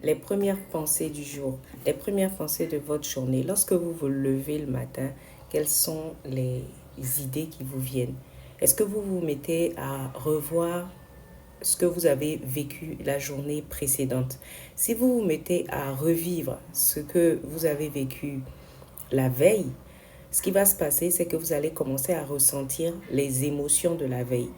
les premières pensées du jour, les premières pensées de votre journée. Lorsque vous vous levez le matin, quelles sont les idées qui vous viennent? Est-ce que vous vous mettez à revoir ce que vous avez vécu la journée précédente? Si vous vous mettez à revivre ce que vous avez vécu la veille, ce qui va se passer, c'est que vous allez commencer à ressentir les émotions de la veille.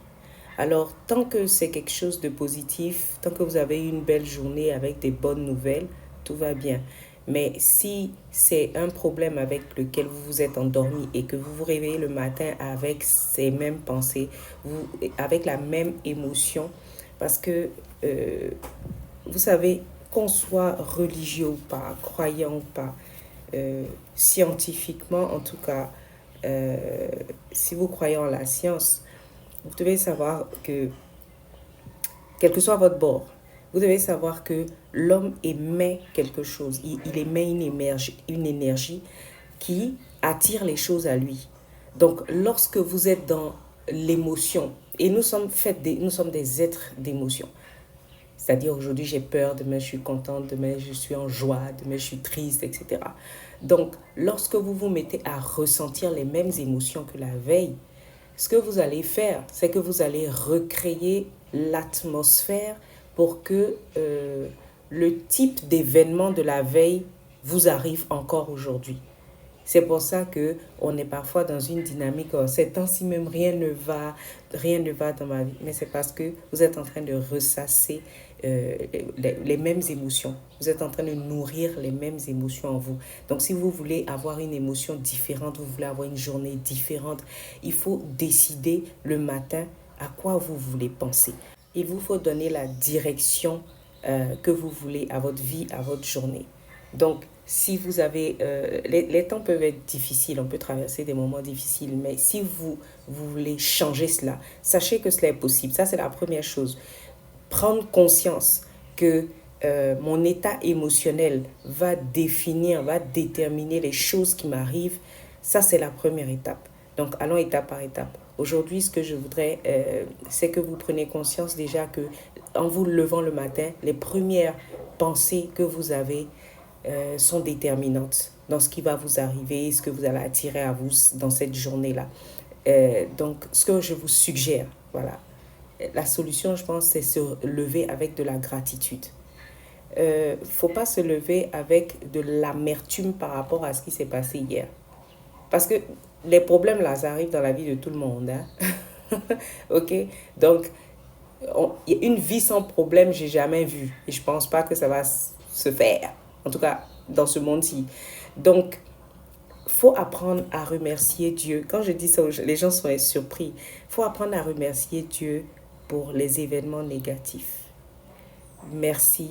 Alors, tant que c'est quelque chose de positif, tant que vous avez eu une belle journée avec des bonnes nouvelles, tout va bien. Mais si c'est un problème avec lequel vous vous êtes endormi et que vous vous réveillez le matin avec ces mêmes pensées, avec la même émotion, parce que vous savez, qu'on soit religieux ou pas, croyant ou pas, scientifiquement en tout cas, euh, si vous croyez en la science, vous devez savoir que, quel que soit votre bord, vous devez savoir que l'homme émet quelque chose. Il émet une énergie qui attire les choses à lui. Donc, lorsque vous êtes dans l'émotion, et nous sommes des êtres d'émotion. C'est-à-dire aujourd'hui j'ai peur, demain je suis contente, demain je suis en joie, demain je suis triste, etc. Donc, lorsque vous vous mettez à ressentir les mêmes émotions que la veille, ce que vous allez faire, c'est que vous allez recréer l'atmosphère pour que le type d'événement de la veille vous arrive encore aujourd'hui. C'est pour ça que on est parfois dans une dynamique, oh, ces temps-ci même rien ne va dans ma vie. Mais c'est parce que vous êtes en train de ressasser les mêmes émotions. Vous êtes en train de nourrir les mêmes émotions en vous. Donc si vous voulez avoir une émotion différente, vous voulez avoir une journée différente, il faut décider le matin à quoi vous voulez penser. Il vous faut donner la direction que vous voulez à votre vie, à votre journée. Donc, si vous avez... les temps peuvent être difficiles, on peut traverser des moments difficiles, mais si vous voulez changer cela, sachez que cela est possible. Ça, c'est la première chose. Prendre conscience que mon état émotionnel va déterminer les choses qui m'arrivent, ça, c'est la première étape. Donc, allons étape par étape. Aujourd'hui, ce que je voudrais, c'est que vous preniez conscience déjà que, en vous levant le matin, les premières pensées que vous avez sont déterminantes dans ce qui va vous arriver, ce que vous allez attirer à vous dans cette journée-là. Donc, ce que je vous suggère, voilà, la solution, je pense, c'est se lever avec de la gratitude. Faut pas se lever avec de l'amertume par rapport à ce qui s'est passé hier. Parce que les problèmes, là, ça arrive dans la vie de tout le monde. Hein? OK? Donc, une vie sans problème, j'ai jamais vu. Et je pense pas que ça va se faire. En tout cas, dans ce monde-ci. Donc, faut apprendre à remercier Dieu. Quand je dis ça, les gens sont surpris. Faut apprendre à remercier Dieu pour les événements négatifs. Merci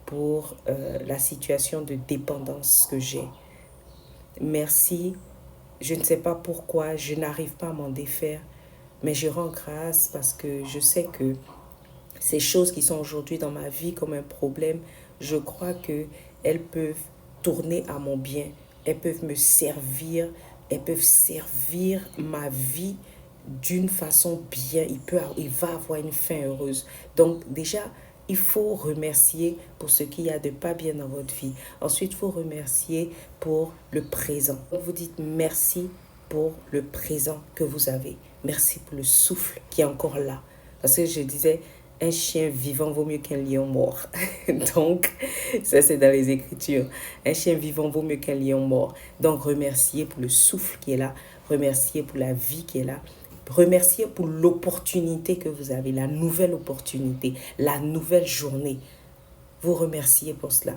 pour la situation de dépendance que j'ai. Merci, je ne sais pas pourquoi, je n'arrive pas à m'en défaire, mais je rends grâce parce que je sais que ces choses qui sont aujourd'hui dans ma vie comme un problème, je crois que elles peuvent tourner à mon bien. Elles peuvent me servir, elles peuvent servir ma vie d'une façon bien. Il va avoir une fin heureuse. Donc déjà, il faut remercier pour ce qu'il y a de pas bien dans votre vie. Ensuite, il faut remercier pour le présent. Vous dites merci pour le présent que vous avez. Merci pour le souffle qui est encore là. Parce que je disais, un chien vivant vaut mieux qu'un lion mort. Donc, ça c'est dans les Écritures. Un chien vivant vaut mieux qu'un lion mort. Donc, remercier pour le souffle qui est là. Remercier pour la vie qui est là. Remercier pour l'opportunité que vous avez, la nouvelle opportunité, la nouvelle journée. Vous remerciez pour cela.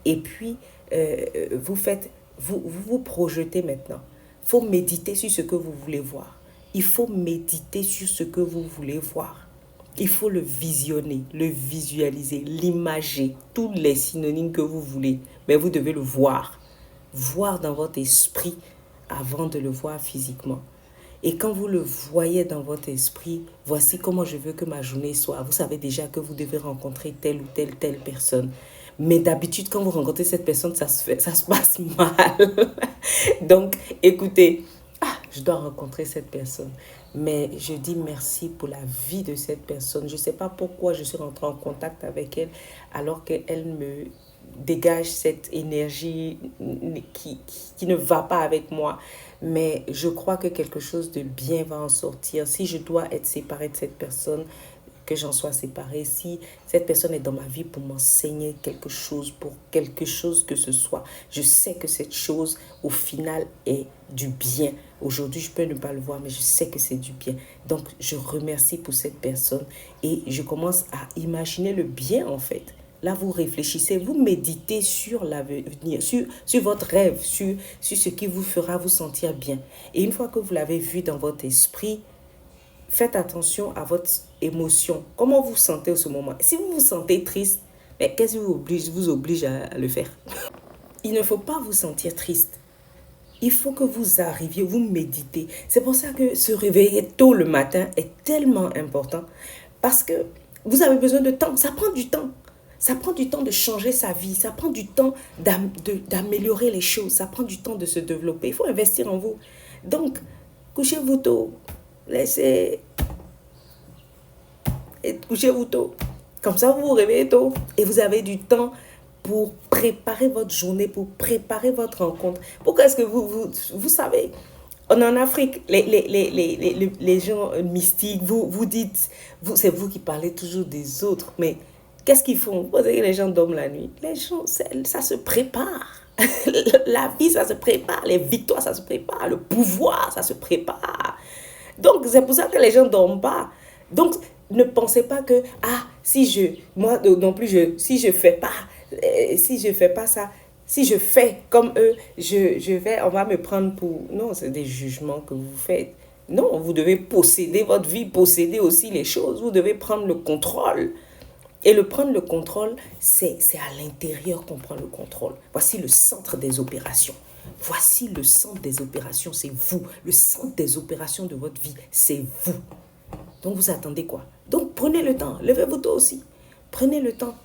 Et puis, vous projetez maintenant. Il faut méditer sur ce que vous voulez voir. Il faut méditer sur ce que vous voulez voir. Il faut le visionner, le visualiser, l'imager, tous les synonymes que vous voulez. Mais vous devez le voir. Voir dans votre esprit avant de le voir physiquement. Et quand vous le voyez dans votre esprit, voici comment je veux que ma journée soit. Vous savez déjà que vous devez rencontrer telle ou telle personne. Mais d'habitude, quand vous rencontrez cette personne, ça se passe mal. Donc, écoutez, je dois rencontrer cette personne. Mais je dis merci pour la vie de cette personne. Je ne sais pas pourquoi je suis rentrée en contact avec elle alors qu'elle me dégage cette énergie qui ne va pas avec moi. Mais je crois que quelque chose de bien va en sortir. Si je dois être séparée de cette personne, que j'en sois séparée, si cette personne est dans ma vie pour m'enseigner quelque chose, pour quelque chose que ce soit, je sais que cette chose, au final, est du bien. Aujourd'hui, je peux ne pas le voir, mais je sais que c'est du bien. Donc, je remercie pour cette personne et je commence à imaginer le bien, en fait. Là, vous réfléchissez, vous méditez sur l'avenir, sur votre rêve, sur ce qui vous fera vous sentir bien. Et une fois que vous l'avez vu dans votre esprit, faites attention à votre émotion. Comment vous vous sentez en ce moment? Si vous vous sentez triste, mais qu'est-ce qui vous oblige à le faire? Il ne faut pas vous sentir triste. Il faut que vous arriviez, vous méditez. C'est pour ça que se réveiller tôt le matin est tellement important. Parce que vous avez besoin de temps. Ça prend du temps. Ça prend du temps de changer sa vie. Ça prend du temps d'améliorer les choses. Ça prend du temps de se développer. Il faut investir en vous. Donc, couchez-vous tôt. Laissez... Et couchez-vous tôt. Comme ça, vous vous réveillez tôt. Et vous avez du temps pour préparer votre journée, pour préparer votre rencontre. Pourquoi est-ce que vous savez, on est en Afrique, les gens mystiques, vous dites, c'est vous qui parlez toujours des autres, mais qu'est-ce qu'ils font? Vous savez que les gens dorment la nuit. Les gens, ça se prépare. La vie, ça se prépare. Les victoires, ça se prépare. Le pouvoir, ça se prépare. Donc, c'est pour ça que les gens ne dorment pas. Donc, ne pensez pas que, moi non plus, si je fais pas ça, si je fais comme eux, on va me prendre pour... Non, c'est des jugements que vous faites. Non, vous devez posséder votre vie, posséder aussi les choses. Vous devez prendre le contrôle. Et prendre le contrôle, c'est à l'intérieur qu'on prend le contrôle. Voici le centre des opérations. Voici le centre des opérations, c'est vous. Le centre des opérations de votre vie, c'est vous. Donc, vous attendez quoi? Donc, prenez le temps. Levez-vous tôt aussi. Prenez le temps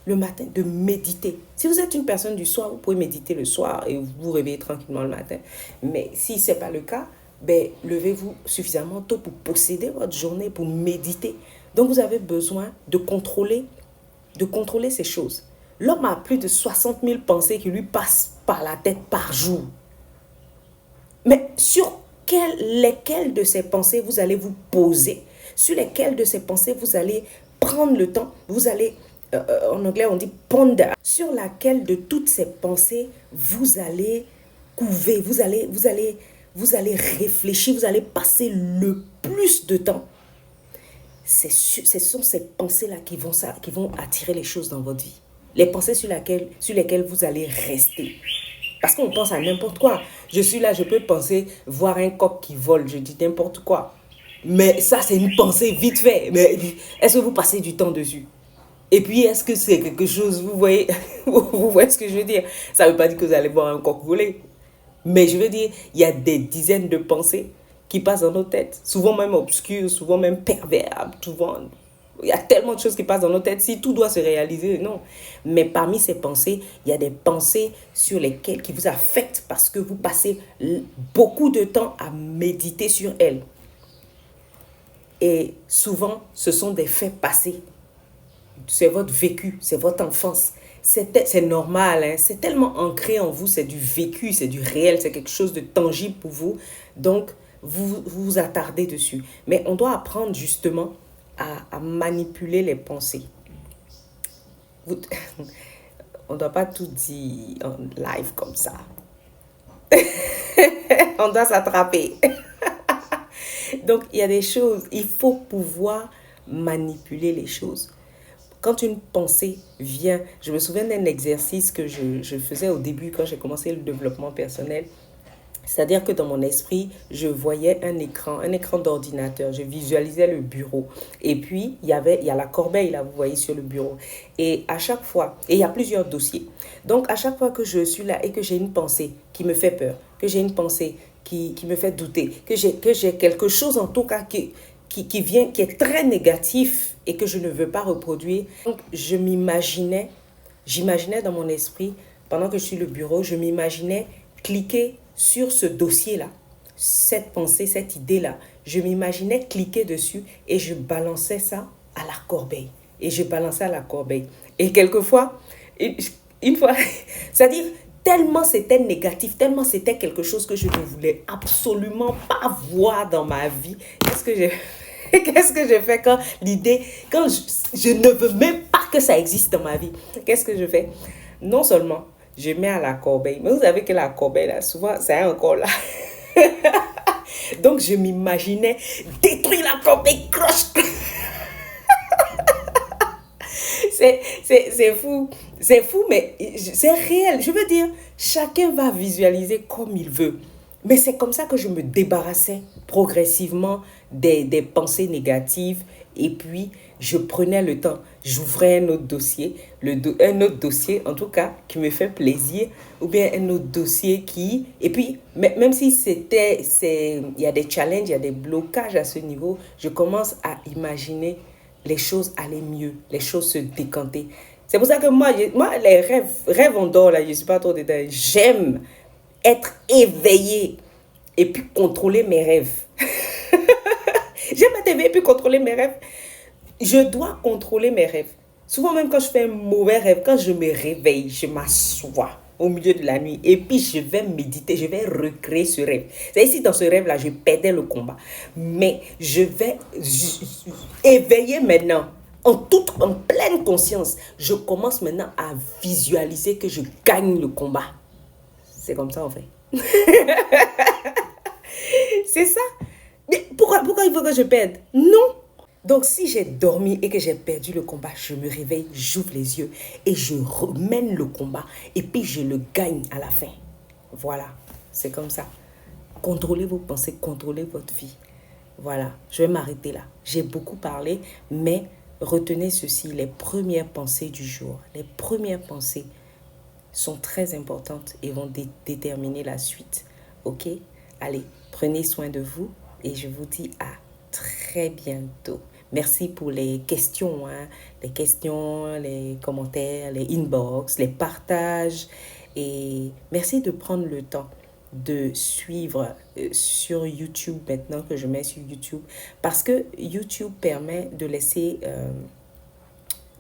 le matin de méditer. Si vous êtes une personne du soir, vous pouvez méditer le soir et vous réveiller tranquillement le matin. Mais si ce n'est pas le cas, levez-vous suffisamment tôt pour posséder votre journée, pour méditer. Donc, vous avez besoin de contrôler ces choses. L'homme a plus de 60 000 pensées qui lui passent par la tête par jour. Mais sur lesquelles de ces pensées vous allez vous poser? Sur lesquelles de ces pensées vous allez prendre le temps? Vous allez, en anglais on dit ponder. Sur laquelle de toutes ces pensées vous allez couver, vous allez réfléchir, vous allez passer le plus de temps. Ce sont ces pensées-là qui vont attirer les choses dans votre vie. Les pensées sur lesquelles vous allez rester. Parce qu'on pense à n'importe quoi. Je suis là, je peux penser voir un coq qui vole. Je dis n'importe quoi. Mais ça, c'est une pensée vite fait. Mais est-ce que vous passez du temps dessus? Et puis, est-ce que c'est quelque chose, vous voyez, vous voyez ce que je veux dire? Ça ne veut pas dire que vous allez voir un coq voler. Mais je veux dire, il y a des dizaines de pensées qui passent dans nos têtes. Souvent même obscures, souvent même pervers. Souvent, il y a tellement de choses qui passent dans nos têtes. Si tout doit se réaliser, non. Mais parmi ces pensées, il y a des pensées sur lesquelles qui vous affectent parce que vous passez beaucoup de temps à méditer sur elles. Et souvent, ce sont des faits passés. C'est votre vécu, c'est votre enfance. C'est normal, hein? C'est tellement ancré en vous, c'est du vécu, c'est du réel, c'est quelque chose de tangible pour vous. Donc, vous vous attardez dessus. Mais on doit apprendre justement à manipuler les pensées. On ne doit pas tout dire en live comme ça. On doit s'attraper. Donc, il y a des choses, il faut pouvoir manipuler les choses. Quand une pensée vient, je me souviens d'un exercice que je faisais au début quand j'ai commencé le développement personnel. C'est-à-dire que dans mon esprit, je voyais un écran d'ordinateur. Je visualisais le bureau. Et puis, il y a la corbeille, là, vous voyez, sur le bureau. Et à chaque fois, et il y a plusieurs dossiers. Donc, à chaque fois que je suis là et que j'ai une pensée qui me fait peur, que j'ai une pensée qui me fait douter, que j'ai quelque chose en tout cas qui vient, qui est très négatif et que je ne veux pas reproduire. Donc, j'imaginais dans mon esprit, pendant que je suis le bureau, je m'imaginais cliquer sur ce dossier-là, cette pensée, cette idée-là, je m'imaginais cliquer dessus et je balançais ça à la corbeille. Et je balançais à la corbeille. Et quelquefois, une fois, c'est-à-dire, tellement c'était négatif, tellement c'était quelque chose que je ne voulais absolument pas voir dans ma vie. Qu'est-ce que je fais quand l'idée, quand je ne veux même pas que ça existe dans ma vie? Qu'est-ce que je fais? Non seulement je mets à la corbeille, mais vous savez que la corbeille, là, souvent, c'est encore là. Donc, je m'imaginais détruire la corbeille, croche. C'est fou. C'est fou, mais c'est réel. Je veux dire, chacun va visualiser comme il veut. Mais c'est comme ça que je me débarrassais progressivement des pensées négatives. Et puis, je prenais le temps. J'ouvrais un autre dossier. Un autre dossier, en tout cas, qui me fait plaisir. Ou bien un autre dossier qui... Et puis, même si il y a des challenges, il y a des blocages à ce niveau, je commence à imaginer les choses allaient mieux, les choses se décantaient. C'est pour ça que moi les rêves on dort là, je ne suis pas trop dedans. J'aime être éveillée et puis contrôler mes rêves. J'aime être éveillée et puis contrôler mes rêves. Je dois contrôler mes rêves. Souvent même quand je fais un mauvais rêve, quand je me réveille, je m'assois au milieu de la nuit et puis je vais méditer, je vais recréer ce rêve. C'est ici dans ce rêve-là, je perdais le combat. Mais je vais éveiller maintenant, en pleine conscience. Je commence maintenant à visualiser que je gagne le combat. C'est comme ça en fait. C'est ça. Mais pourquoi il faut que je perde? Non. Donc, si j'ai dormi et que j'ai perdu le combat, je me réveille, j'ouvre les yeux et je remène le combat et puis je le gagne à la fin. Voilà, c'est comme ça. Contrôlez vos pensées, contrôlez votre vie. Voilà, je vais m'arrêter là. J'ai beaucoup parlé, mais retenez ceci, les premières pensées du jour. Les premières pensées sont très importantes et vont déterminer la suite. Ok? Allez, prenez soin de vous et je vous dis à très bientôt. Merci pour les questions, les commentaires, les inbox, les partages. Et merci de prendre le temps de suivre sur YouTube maintenant que je mets sur YouTube. Parce que YouTube permet de laisser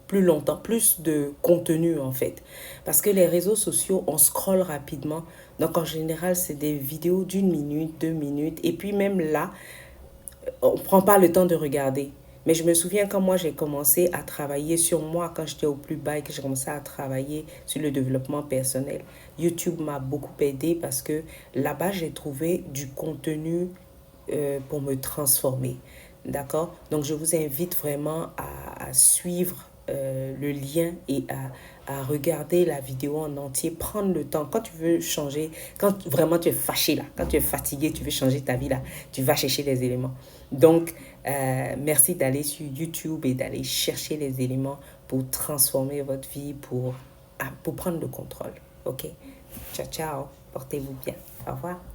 plus longtemps, plus de contenu en fait. Parce que les réseaux sociaux, on scrolle rapidement. Donc en général, c'est des vidéos d'1 minute, 2 minutes. Et puis même là, on ne prend pas le temps de regarder. Mais je me souviens quand moi j'ai commencé à travailler sur moi, quand j'étais au plus bas et que j'ai commencé à travailler sur le développement personnel, YouTube m'a beaucoup aidé parce que là-bas j'ai trouvé du contenu pour me transformer. D'accord? Donc je vous invite vraiment à suivre le lien et à regarder la vidéo en entier, prendre le temps. Quand tu veux changer, quand vraiment tu es fâché là, quand tu es fatigué, tu veux changer ta vie là, tu vas chercher les éléments. Donc, merci d'aller sur YouTube et d'aller chercher les éléments pour transformer votre vie, pour prendre le contrôle. Ok? Ciao, ciao. Portez-vous bien. Au revoir.